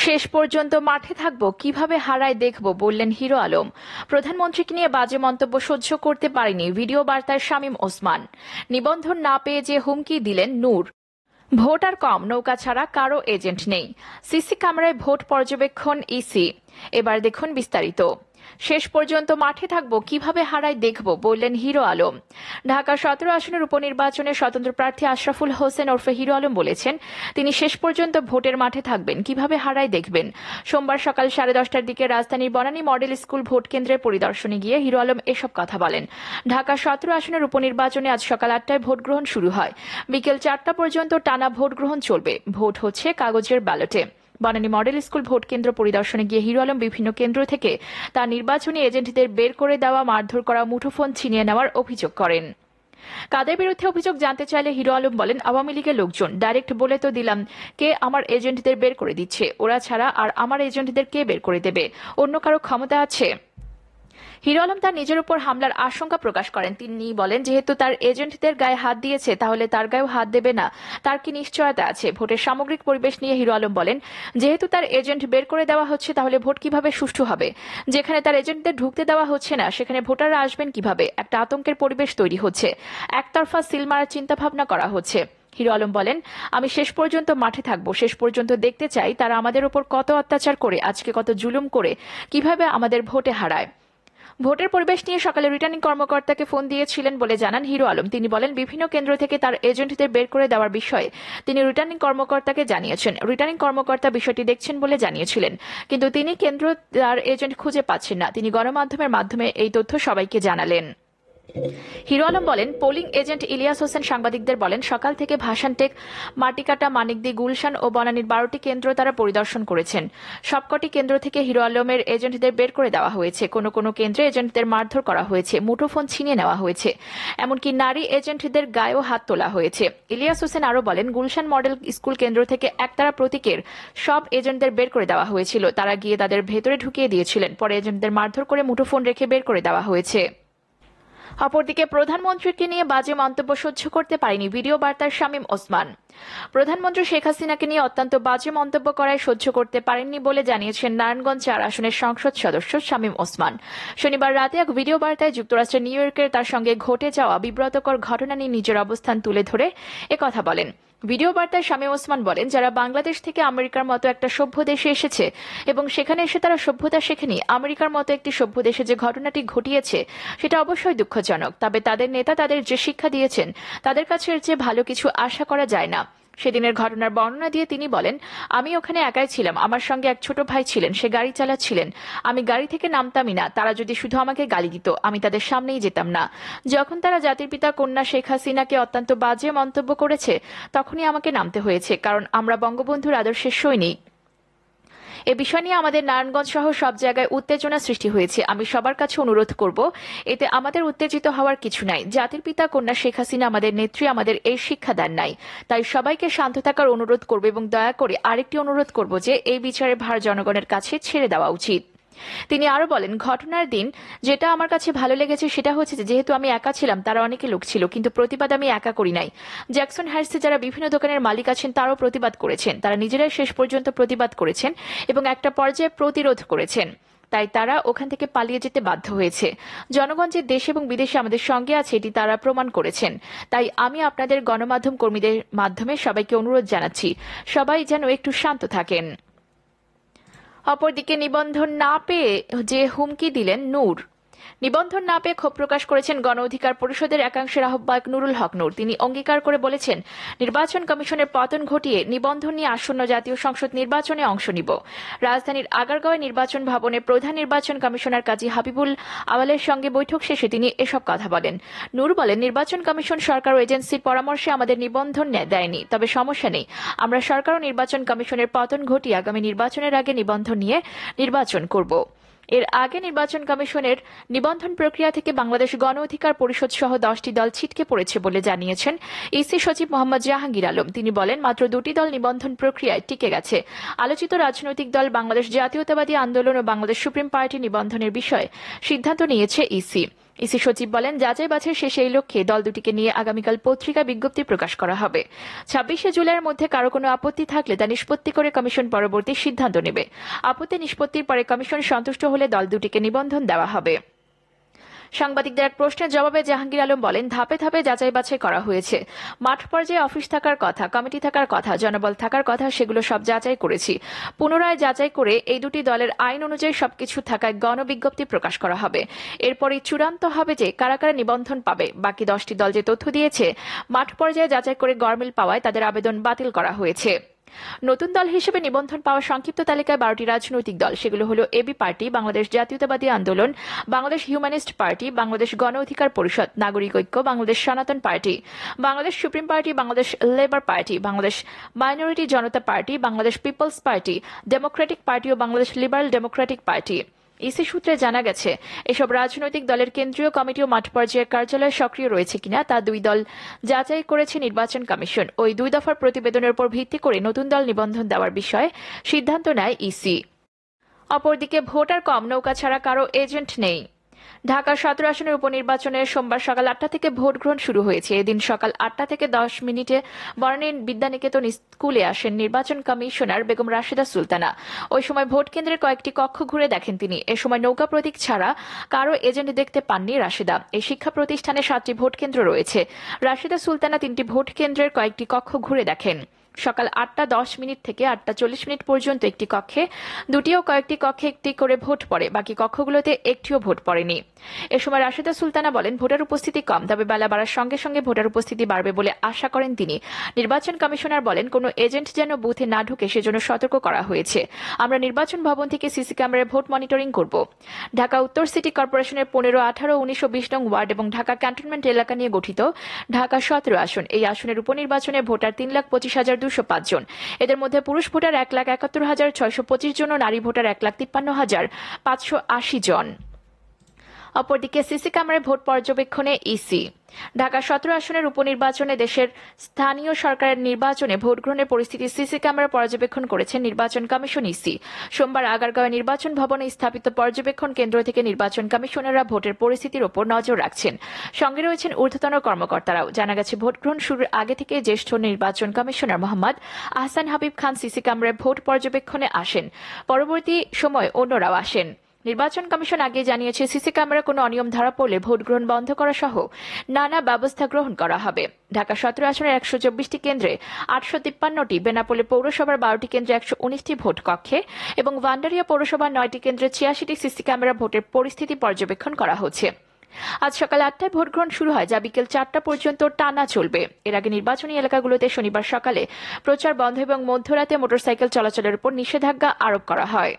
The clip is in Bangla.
শেষ পর্যন্ত মাঠে থাকবো, কিভাবে হারায় দেখব, বললেন হিরো আলম। প্রধানমন্ত্রীকে নিয়ে বাজে মন্তব্য সহ্য করতে পারেনি ভিডিও বার্তায় শামীম ওসমান। নিবন্ধন না পেয়ে যে হুমকি দিলেন নূর। ভোট আর কম, নৌকা ছাড়া কারো এজেন্ট নেই। সিসি ক্যামেরায় ভোট পর্যবেক্ষণ ইসি। এবার দেখুন বিস্তারিত। শেষ পর্যন্ত মাঠে থাকবো, কিভাবে হারায় দেখব, বললেন হিরো আলম। ঢাকা 17 আসনের উপনির্বাচনে স্বতন্ত্র প্রার্থী আশরাফুল হোসেন ওরফে হিরো আলম বলেছেন, তিনি শেষ পর্যন্ত ভোটের মাঠে থাকবেন, কিভাবে হারায় দেখবেন। সোমবার সকাল 10:30টার দিকে রাজধানীর বনানী মডেল স্কুল ভোট কেন্দ্রের পরিদর্শনে গিয়ে হিরো আলম এসব কথা বলেন। ঢাকা 17 আসনের উপনির্বাচনে আজ সকাল 8টায় ভোট গ্রহণ শুরু হয়। বিকেল 4টা পর্যন্ত টানা ভোট গ্রহণ চলবে। ভোট হচ্ছে কাগজের ব্যালটে। বনানী মডেল স্কুল ভোট কেন্দ্র পরিদর্শনে গিয়ে হিরো আলম বিভিন্ন কেন্দ্র থেকে তার নির্বাচনী এজেন্টদের বের করে দেওয়া, মারধর করা, মুঠোফোন ছিনিয়ে নেওয়ার অভিযোগ করেন। কাদের বিরুদ্ধে অভিযোগ জানতে চাইলে হিরো আলম বলেন, আওয়ামী লীগের লোকজন। ডাইরেক্ট বলে তো দিলাম, কে আমার এজেন্টদের বের করে দিচ্ছে, ওরা ছাড়া আর আমার এজেন্টদের কে বের করে দেবে? অন্য কারো ক্ষমতা আছে? হিরো আলম তার নিজের উপর হামলার আশঙ্কা প্রকাশ করেন। তিনি বলেন, যেহেতু তার এজেন্টদের গায়ে হাত দিয়েছে, তাহলে তার গায়েও হাত দেবে না, তার কি নিশ্চয়তা আছে? ভোটের সামগ্রিক পরিবেশ নিয়ে হিরো আলম বলেন, যেহেতু তার এজেন্ট বের করে দেওয়া হচ্ছে, তাহলে ভোট কিভাবে সুষ্ঠু হবে? যেখানে তার এজেন্টদের ঢুকতে দেওয়া হচ্ছে না, সেখানে ভোটাররা আসবেন কিভাবে? একটা আতঙ্কের পরিবেশ তৈরি হচ্ছে। একতরফা সিল মারার চিন্তাভাবনা করা হচ্ছে। হিরো আলম বলেন, আমি শেষ পর্যন্ত মাঠে থাকবো, শেষ পর্যন্ত দেখতে চাই তারা আমাদের উপর কত অত্যাচার করে, আজকে কত জুলুম করে, কিভাবে আমাদের ভোটে হারায়। ভোটের পরিবেশ নিয়ে সকালে রিটার্নিং কর্মকর্তাকে ফোন দিয়েছিলেন বলে জানান হিরো আলম। তিনি বলেন, বিভিন্ন কেন্দ্র থেকে তার এজেন্টদের বের করে দেওয়ার বিষয়ে তিনি রিটার্নিং কর্মকর্তাকে জানিয়েছেন। রিটার্নিং কর্মকর্তা বিষয়টি দেখছেন বলে জানিয়েছিলেন, কিন্তু তিনি কেন্দ্র তার এজেন্ট খুঁজে পাচ্ছেন না। তিনি গণমাধ্যমের মাধ্যমে এই তথ্য সবাইকে জানালেন। হিরো আলম বলেন, পোলিং এজেন্ট ইলিয়াস হোসেন সাংবাদিকদের বলেন, সকাল থেকে ভাসানটেক, মাটিকাটা, মানিকদি, গুলশান ও বনানীর 12টি কেন্দ্র তারা পরিদর্শন করেছেন। সবকটি কেন্দ্র থেকে হিরো আলমের এজেন্টদের বের করে দেওয়া হয়েছে। কোনো কোনো কেন্দ্রে এজেন্টদের মারধর করা হয়েছে, মুঠোফোন ছিনিয়ে নেওয়া হয়েছে, এমনকি নারী এজেন্টদের গায়েও হাত তোলা হয়েছে। ইলিয়াস হোসেন আরও বলেন, গুলশান মডেল স্কুল কেন্দ্র থেকে একতারা প্রতীকের সব এজেন্টদের বের করে দেওয়া হয়েছিল। তারা গিয়ে তাদের ভেতরে ঢুকিয়ে দিয়েছিলেন, পরে এজেন্টদের মারধর করে মুঠোফোন রেখে বের করে দেওয়া হয়েছে। অপরদিকে প্রধানমন্ত্রীকে নিয়ে বাজে মন্তব্য সহ্য করতে পারেনি ভিডিও বার্তার শামীম ওসমান। প্রধানমন্ত্রী শেখ হাসিনাকে নিয়ে অত্যন্ত বাজে মন্তব্য করায় সহ্য করতে পারেননি বলে জানিয়েছেন নারায়ণগঞ্জ 4 আসনের সংসদ সদস্য শামীম ওসমান। শনিবার রাতে এক ভিডিও বার্তায় যুক্তরাষ্ট্রের নিউ ইয়র্কের তার সঙ্গে ঘটে যাওয়া বিব্রতকর ঘটনা নিয়ে নিজের অবস্থান তুলে ধরে একথা বলেন। ভিডিও বার্তায় শামীম ওসমান বলেন, যারা বাংলাদেশ থেকে আমেরিকার মতো একটা সভ্য দেশে এসেছে এবং সেখানে এসে তারা সভ্যতা শেখেনি, আমেরিকার মতো একটি সভ্য দেশে যে ঘটনাটি ঘটিয়েছে সেটা অবশ্যই দুঃখজনক। তবে তাদের নেতা তাদের যে শিক্ষা দিয়েছেন, তাদের কাছে এর চেয়ে ভালো কিছু আশা করা যায় না। সেদিনের ঘটনার বর্ণনা দিয়ে তিনি বলেন, আমি ওখানে একাই ছিলাম, আমার সঙ্গে এক ছোট ভাই ছিলেন, সে গাড়ি চালাচ্ছিলেন। আমি গাড়ি থেকে নামতামই না। তারা যদি শুধু আমাকে গালি দিত, আমি তাদের সামনেই যেতাম না। যখন তারা জাতির পিতা কন্যা শেখ হাসিনাকে অত্যন্ত বাজে মন্তব্য করেছে, তখনই আমাকে নামতে হয়েছে, কারণ আমরা বঙ্গবন্ধুর আদর্শের সৈনিক। এ বিষয় নিয়ে আমাদের নারায়ণগঞ্জ সহ সব জায়গায় উত্তেজনা সৃষ্টি হয়েছে। আমি সবার কাছে অনুরোধ করব, এতে আমাদের উত্তেজিত হওয়ার কিছু নাই। জাতির পিতা কন্যা শেখ হাসিনা আমাদের নেত্রী, আমাদের এই শিক্ষা দেন নাই। তাই সবাইকে শান্ত থাকার অনুরোধ করব এবং দয়া করে আরেকটি অনুরোধ করব যে এই বিচারের ভার জনগণের কাছে ছেড়ে দেওয়া উচিত। তিনি আরো বলেন, ঘটনার দিন যেটা আমার কাছে ভালো লেগেছে সেটা হচ্ছে যে যেহেতু আমি একা ছিলাম, তারা অনেকে লোক ছিল, কিন্তু প্রতিবাদ আমি একা করি নাই। জ্যাকসন হাইটসে যারা বিভিন্ন দোকানের মালিক আছেন তারাও প্রতিবাদ করেছেন। তারা নিজেরাই শেষ পর্যন্ত প্রতিবাদ করেছেন এবং একটা পর্যায়ে প্রতিরোধ করেছেন। তাই তারা ওখান থেকে পালিয়ে যেতে বাধ্য হয়েছে। জনগণ যে দেশ এবং বিদেশে আমাদের সঙ্গে আছে এটি তারা প্রমাণ করেছেন। তাই আমি আপনাদের গণমাধ্যম কর্মীদের মাধ্যমে সবাইকে অনুরোধ জানাচ্ছি, সবাই যেন একটু শান্ত থাকেন। অপরদিকে নিবন্ধন না পেয়ে যে হুমকি দিলেন নূর। নিবন্ধন না পেয়ে ক্ষোভ প্রকাশ করেছেন গণ অধিকার পরিষদের একাংশের আহ্বায়ক নুরুল হক নূর। তিনি অঙ্গীকার করে বলেছেন, নির্বাচন কমিশনের পতন ঘটিয়ে নিবন্ধন নিয়ে আসন্ন জাতীয় সংসদ নির্বাচনে অংশ নিব। রাজধানীর আগারগাঁওয়ে নির্বাচন ভবনে প্রধান নির্বাচন কমিশনার কাজী হাবিবুল আওয়ালের সঙ্গে বৈঠক শেষে তিনি এসব কথা বলেন। নূর বলেন, নির্বাচন কমিশন সরকার ও এজেন্সির পরামর্শে আমাদের নিবন্ধন দেয়নি, তবে সমস্যা নেই। আমরা সরকার ও নির্বাচন কমিশনের পতন ঘটিয়ে আগামী নির্বাচনের আগে নিবন্ধন নিয়ে নির্বাচন করব। এর আগে নির্বাচন কমিশনের নিবন্ধন প্রক্রিয়া থেকে বাংলাদেশ গণ অধিকার পরিষদ সহ 10টি দল ছিটকে পড়েছে বলে জানিয়েছেন ইসি সচিব মোহাম্মদ জাহাঙ্গীর আলম। তিনি বলেন, মাত্র 2টি দল নিবন্ধন প্রক্রিয়ায় টিকে গেছে। আলোচিত রাজনৈতিক দল বাংলাদেশ জাতীয়তাবাদী আন্দোলন ও বাংলাদেশ সুপ্রিম পার্টি নিবন্ধনের বিষয়ে সিদ্ধান্ত নিয়েছে ইসি। ইসি সচিব বলেন, যাচাই বাছাই শেষে এই লক্ষ্যে দল দুটিকে নিয়ে আগামীকাল পত্রিকা বিজ্ঞপ্তি প্রকাশ করা হবে। 26শে জুলাইয়ের মধ্যে কারো কোনো আপত্তি থাকলে তা নিষ্পত্তি করে কমিশন পরবর্তী সিদ্ধান্ত নেবে। আপত্তি নিষ্পত্তির পরে কমিশন সন্তুষ্ট হলে দল দুটিকে নিবন্ধন দেওয়া হবে। সাংবাদিকদের এক প্রশ্নের জবাবে জাহাঙ্গীর আলম বলেন, ধাপে ধাপে যাচাই বাছাই করা হয়েছে। মাঠ পর্যায়ে অফিস থাকার কথা, কমিটি থাকার কথা, জনবল থাকার কথা, সেগুলো সব যাচাই করেছি। পুনরায় যাচাই করে এই দুটি দলের আইন অনুযায়ী সবকিছু থাকায় গণবিজ্ঞপ্তি প্রকাশ করা হবে। এরপরই চূড়ান্ত হবে যে কারা কারা নিবন্ধন পাবে। বাকি 10টি দল যে তথ্য দিয়েছে, মাঠ পর্যায়ে যাচাই করে গড়মিল পাওয়ায় তাদের আবেদন বাতিল করা হয়েছে। নতুন দল হিসেবে নিবন্ধন পাওয়া সংক্ষিপ্ত তালিকায় 12টি রাজনৈতিক দল। সেগুলো হলো এবি পার্টি, বাংলাদেশ জাতীয়তাবাদী আন্দোলন, বাংলাদেশ হিউম্যানিস্ট পার্টি, বাংলাদেশ গণ অধিকার পরিষদ, নাগরিক Oikya, Bangladesh Sanatan party, Bangladesh supreme party, Bangladesh labour party, Bangladesh minority Janata party, Bangladesh people's party, democratic party ও Bangladesh liberal democratic party. EC সূত্রে জানা গেছে, এসব রাজনৈতিক দলের কেন্দ্রীয় কমিটি ও মাঠ পর্যায়ের কার্যালয় সক্রিয় রয়েছে কিনা তা দুই দল যাচাই করেছে নির্বাচন কমিশন। ওই 2 দফার প্রতিবেদনের উপর ভিত্তি করে নতুন দল নিবন্ধন দেওয়ার বিষয়ে সিদ্ধান্ত নেয় ইসি। অপরদিকে ভোটার কম, নৌকা ছাড়া কারো এজেন্ট নেই। ঢাকা 17 আসনের উপনির্বাচনে সোমবার সকাল 8টা থেকে ভোট গ্রহণ শুরু হয়েছে। এদিন সকাল 8টা থেকে 10 মিনিটে বনানী বিদ্যানিকেতন স্কুলে আসেন নির্বাচন কমিশনার বেগম রাশেদা সুলতানা। ওই সময় ভোট কেন্দ্রের কয়েকটি কক্ষ ঘুরে দেখেন তিনি। এ সময় নৌকা প্রতীক ছাড়া কারো এজেন্ট দেখতে পাননি রাশেদা। এই শিক্ষা প্রতিষ্ঠানে 7টি ভোট কেন্দ্র রয়েছে। রাশেদা সুলতানা 3টি ভোট কেন্দ্রের কয়েকটি কক্ষ ঘুরে দেখেন। সকাল 8টা 10 মিনিট থেকে 8টা 40 মিনিট পর্যন্ত একটি কক্ষে, দুটি ও কয়েকটি কক্ষে একটি করে ভোট পড়ে। বাকি কক্ষগুলোতে একটিও ভোট পড়েনি। এ সময় রাশেদা সুলতানা বলেন, ভোটার উপস্থিতি কম, তবে বেলা বাড়ার সঙ্গে সঙ্গে ভোটার উপস্থিতি বাড়বে বলে আশা করেন তিনি। নির্বাচন কমিশনার বলেন, কোনো এজেন্ট যেন বুথে না ঢুকে সেজন্য সতর্ক করা হয়েছে। আমরা নির্বাচন ভবন থেকে সিসি ক্যামেরায় ভোট মনিটরিং করব। ঢাকা উত্তর সিটি কর্পোরেশনের 15, 18, 19 ও 20 নং ওয়ার্ড এবং ঢাকা ক্যান্টনমেন্ট এলাকা নিয়ে গঠিত ঢাকা 17 আসন। এই আসনের উপনির্বাচনে ভোটার 3,25,205 জন। এদের মধ্যে পুরুষ ভোটার 1,71,625 জন ও নারী ভোটার 1,53,580 জন। অপরদিকে সিসি ক্যামেরায় ভোট পর্যবেক্ষণে ইসি। ঢাকা 17 আসনের উপনির্বাচনে দেশের স্থানীয় সরকারের নির্বাচনে ভোট গ্রহণের পরিস্থিতি সিসি ক্যামেরা পর্যবেক্ষণ করেছেন নির্বাচন কমিশন ইসি। সোমবার আগারগাঁও নির্বাচন ভবনে স্থাপিত পর্যবেক্ষণ কেন্দ্র থেকে নির্বাচন কমিশনাররা ভোটের পরিস্থিতির ওপর নজর রাখছেন। সঙ্গে রয়েছেন ঊর্ধ্বতন কর্মকর্তারাও। জানা গেছে, ভোট গ্রহণ শুরুর আগে থেকে জ্যেষ্ঠ নির্বাচন কমিশনার মোহাম্মদ আহসান হাবিব খান সিসি ক্যামেরায় ভোট পর্যবেক্ষণে আসেন। পরবর্তী সময় অন্যরাও আসেন। নির্বাচন কমিশন আগে জানিয়েছে, সিসি ক্যামেরা কোনো অনিয়ম ধরা পড়লে ভোট গ্রহণ বন্ধ করা সহ নানা ব্যবস্থা গ্রহণ করা হবে। ঢাকা 17 আসনের 124টি কেন্দ্রে 853টি, বেনাপোলে পৌরসভার 12টি কেন্দ্রে 119টি ভোট কক্ষে এবং ভান্ডারিয়া পৌরসভার 9টি কেন্দ্রে 86টি সিসি ক্যামেরা ভোটের পরিস্থিতি পর্যবেক্ষণ করা হচ্ছে। আজ সকাল 8টায় ভোট গ্রহণ শুরু হয়, যা বিকেল 4টা পর্যন্ত টানা চলবে। এর আগে নির্বাচনী এলাকাগুলোতে শনিবার সকালে প্রচার বন্ধ এবং মধ্যরাতে মোটরসাইকেল চলাচলের উপর নিষেধাজ্ঞা আরোপ করা হয়।